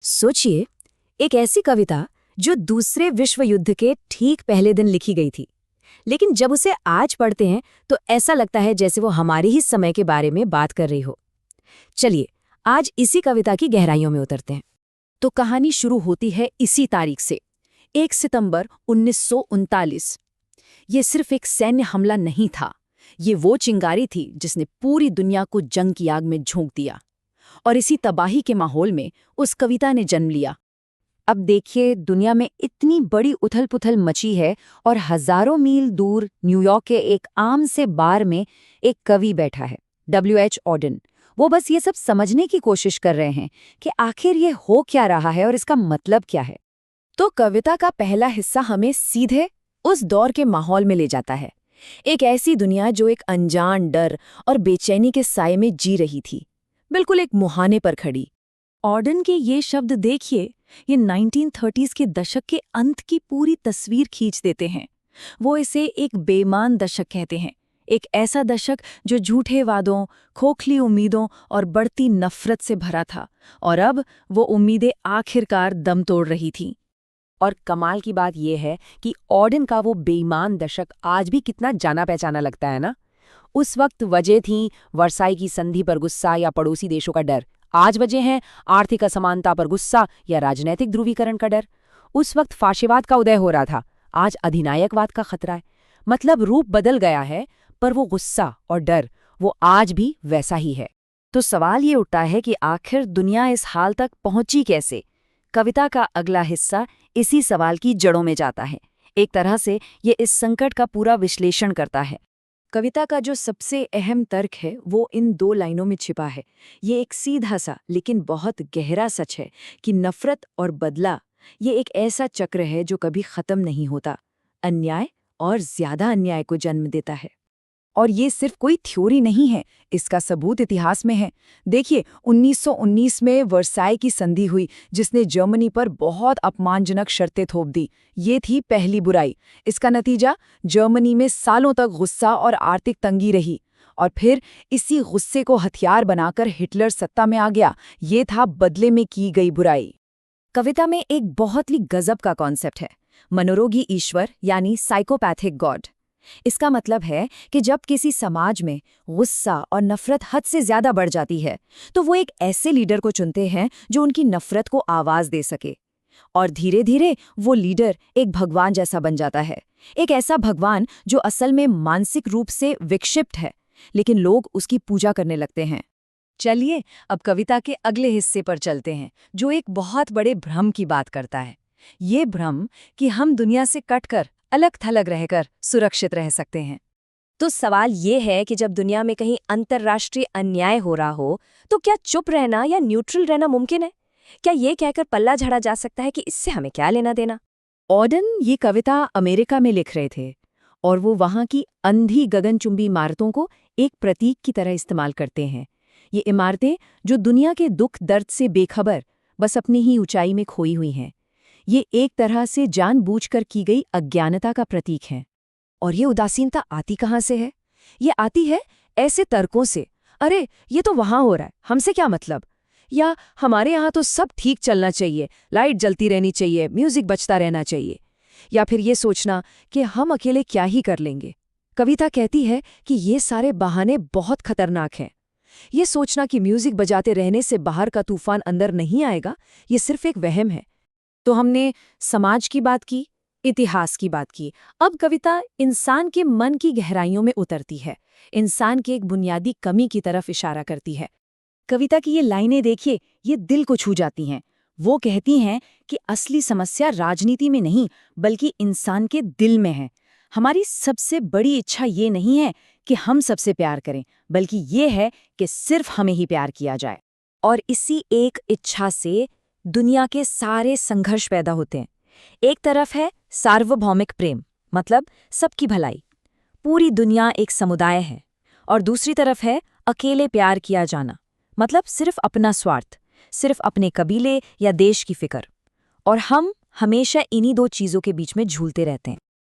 सोचिए, एक ऐसी कविता जो दूसरे विश्व युद्ध के ठीक पहले दिन लिखी गई थी, लेकिन जब उसे आज पढ़ते हैं तो ऐसा लगता है जैसे वो हमारे ही समय के बारे में बात कर रही हो। चलिए, आज इसी कविता की गहराइयों में उतरते हैं। तो कहानी शुरू होती है इसी तारीख से, 1 सितंबर 1939। ये सिर्फ एक सैन्य हमला नहीं था, ये वो चिंगारी थी जिसने पूरी दुनिया को जंग की आग में झोंक दिया। और इसी तबाही के माहौल में उस कविता ने जन्म लिया। अब देखिए, दुनिया में इतनी बड़ी उथल-पुथल मची है और हजारों मील दूर न्यूयॉर्क के एक आम से बार में एक कवि बैठा है, W.H. ऑडेन। वो बस ये सब समझने की कोशिश कर रहे हैं कि आखिर ये हो क्या रहा है और इसका मतलब क्या है। तो कविता का पहला हिस्सा हमें सीधे उस दौर के माहौल में ले जाता है। एक ऐसी दुनिया जो एक अनजान डर और बेचैनी के साए में जी रही थी, बिल्कुल एक मुहाने पर खड़ी। ऑडेन के ये शब्द देखिए, ये 1930s के दशक के अंत की पूरी तस्वीर खींच देते हैं। वो इसे एक बेईमान दशक कहते हैं, एक ऐसा दशक जो झूठे वादों, खोखली उम्मीदों और बढ़ती नफरत से भरा था। और अब वो उम्मीदें आखिरकार दम तोड़ रही थीं। और कमाल की बात यह है कि ऑडेन का वो बेईमान दशक आज भी कितना जाना पहचाना लगता है ना। उस वक्त वजह थी वर्साई की संधि पर गुस्सा या पड़ोसी देशों का डर। आज वजह हैं आर्थिक असमानता पर गुस्सा या राजनैतिक ध्रुवीकरण का डर। उस वक्त फाशीवाद का उदय हो रहा था, आज अधिनायकवाद का खतरा है। मतलब रूप बदल गया है, पर वो गुस्सा और डर वो आज भी वैसा ही है। तो सवाल ये उठता है कि आखिर दुनिया इस हाल तक पहुंची कैसे। कविता का अगला हिस्सा इसी सवाल की जड़ों में जाता है। एक तरह से ये इस संकट का पूरा विश्लेषण करता है। कविता का जो सबसे अहम तर्क है वो इन 2 लाइनों में छिपा है। ये एक सीधा सा लेकिन बहुत गहरा सच है कि नफरत और बदला ये एक ऐसा चक्र है जो कभी खत्म नहीं होता, अन्याय और ज्यादा अन्याय को जन्म देता है। और ये सिर्फ कोई थ्योरी नहीं है, इसका सबूत इतिहास में है। देखिए, 1919 में वर्साई की संधि हुई, जिसने जर्मनी पर बहुत अपमानजनक शर्तें थोप दी। ये थी पहली बुराई। इसका नतीजा, जर्मनी में सालों तक गुस्सा और आर्थिक तंगी रही। और फिर इसी गुस्से को हथियार बनाकर हिटलर सत्ता में आ गया। ये था बदले में की गई बुराई। कविता में एक बहुत ही गजब का कॉन्सेप्ट है, मनोरोगी ईश्वर यानी साइकोपैथिक गॉड। इसका मतलब है कि जब किसी समाज में गुस्सा और नफरत हद से ज्यादा बढ़ जाती है, तो वो एक ऐसे लीडर को चुनते हैं जो उनकी नफरत को आवाज दे सके। और धीरे धीरे वो लीडर एक भगवान जैसा बन जाता है। एक ऐसा भगवान जो असल में मानसिक रूप से विक्षिप्त है, लेकिन लोग उसकी पूजा करने लगते हैं। चलिए, अब कविता के अगले हिस्से पर चलते हैं, जो एक बहुत बड़े भ्रम की बात करता है। ये भ्रम कि हम दुनिया से कटकर अलग थलग रहकर सुरक्षित रह सकते हैं। तो सवाल ये है कि जब दुनिया में कहीं अंतर्राष्ट्रीय अन्याय हो रहा हो, तो क्या चुप रहना या न्यूट्रल रहना मुमकिन है? क्या ये कहकर पल्ला झाड़ा जा सकता है कि इससे हमें क्या लेना देना? ऑडेन ये कविता अमेरिका में लिख रहे थे, और वो वहाँ की अंधी गगनचुंबी इमारतों को एक प्रतीक की तरह इस्तेमाल करते हैं। ये इमारतें जो दुनिया के दुख दर्द से बेखबर बस अपनी ही ऊंचाई में खोई हुई हैं। ये एक तरह से जानबूझकर की गई अज्ञानता का प्रतीक है। और ये उदासीनता आती कहाँ से है? ये आती है ऐसे तर्कों से, अरे ये तो वहाँ हो रहा है, हमसे क्या मतलब? या हमारे यहाँ तो सब ठीक चलना चाहिए, लाइट जलती रहनी चाहिए, म्यूजिक बजता रहना चाहिए। या फिर ये सोचना कि हम अकेले क्या ही कर लेंगे। कविता कहती है कि ये सारे बहाने बहुत खतरनाक हैं। ये सोचना कि म्यूजिक बजाते रहने से बाहर का तूफान अंदर नहीं आएगा, ये सिर्फ एक वहम है। तो हमने समाज की बात की, इतिहास की बात की। अब कविता इंसान के मन की गहराइयों में उतरती है, इंसान की एक बुनियादी कमी की तरफ इशारा करती है। कविता की ये लाइनें देखिए, ये दिल को छू जाती हैं। वो कहती हैं कि असली समस्या राजनीति में नहीं, बल्कि इंसान के दिल में है। हमारी सबसे बड़ी इच्छा ये नहीं है कि हम सबसे प्यार करें, बल्कि ये है कि सिर्फ हमें ही प्यार किया जाए। और इसी एक इच्छा से दुनिया के सारे संघर्ष पैदा होते हैं। एक तरफ है सार्वभौमिक प्रेम, मतलब सबकी भलाई, पूरी दुनिया एक समुदाय है। और दूसरी तरफ है अकेले प्यार किया जाना, मतलब सिर्फ अपना स्वार्थ, सिर्फ अपने कबीले या देश की फिक्र। और हम हमेशा इन्हीं 2 चीज़ों के बीच में झूलते रहते हैं।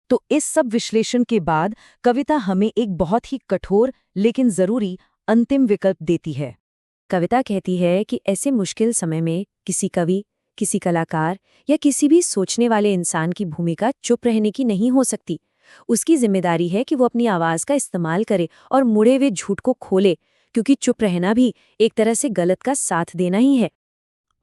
तो इस सब विश्लेषण के बाद कविता हमें एक बहुत ही कठोर लेकिन जरूरी अंतिम विकल्प देती है। कविता कहती है कि ऐसे मुश्किल समय में किसी कवि, किसी कलाकार या किसी भी सोचने वाले इंसान की भूमिका चुप रहने की नहीं हो सकती। उसकी जिम्मेदारी है कि वो अपनी आवाज का इस्तेमाल करे और मुड़े हुए झूठ को खोले, क्योंकि चुप रहना भी एक तरह से गलत का साथ देना ही है।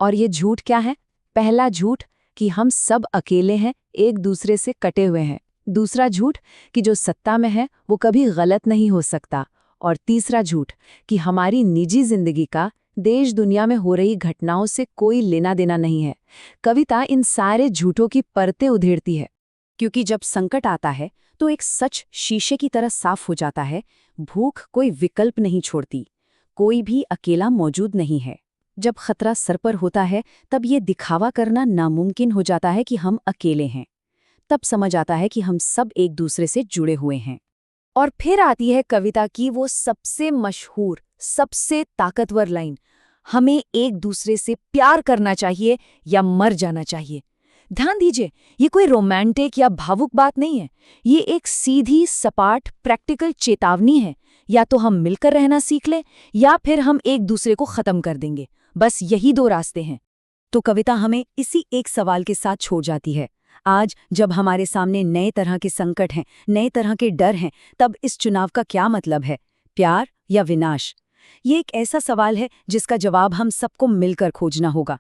और ये झूठ क्या है? पहला झूठ कि हम सब अकेले हैं, एक दूसरे से कटे हुए हैं। दूसरा झूठ कि जो सत्ता में है वो कभी गलत नहीं हो सकता। और तीसरा झूठ कि हमारी निजी जिंदगी का देश दुनिया में हो रही घटनाओं से कोई लेना देना नहीं है। कविता इन सारे झूठों की परतें उधेड़ती है, क्योंकि जब संकट आता है तो एक सच शीशे की तरह साफ हो जाता है। भूख कोई विकल्प नहीं छोड़ती, कोई भी अकेला मौजूद नहीं है। जब खतरा सर पर होता है तब ये दिखावा करना नामुमकिन हो जाता है कि हम अकेले हैं। तब समझ आता है कि हम सब एक दूसरे से जुड़े हुए हैं। और फिर आती है कविता की वो सबसे मशहूर, सबसे ताकतवर लाइन, हमें एक दूसरे से प्यार करना चाहिए या मर जाना चाहिए। ध्यान दीजिए, ये कोई रोमांटिक या भावुक बात नहीं है। ये एक सीधी, सपाट, प्रैक्टिकल चेतावनी है। या तो हम मिलकर रहना सीख लें या फिर हम एक दूसरे को खत्म कर देंगे। बस यही दो रास्ते हैं। तो कविता हमें इसी एक सवाल के साथ छोड़ जाती है। आज जब हमारे सामने नए तरह के संकट हैं, नए तरह के डर हैं, तब इस चुनाव का क्या मतलब है? प्यार या विनाश? ये एक ऐसा सवाल है जिसका जवाब हम सबको मिलकर खोजना होगा।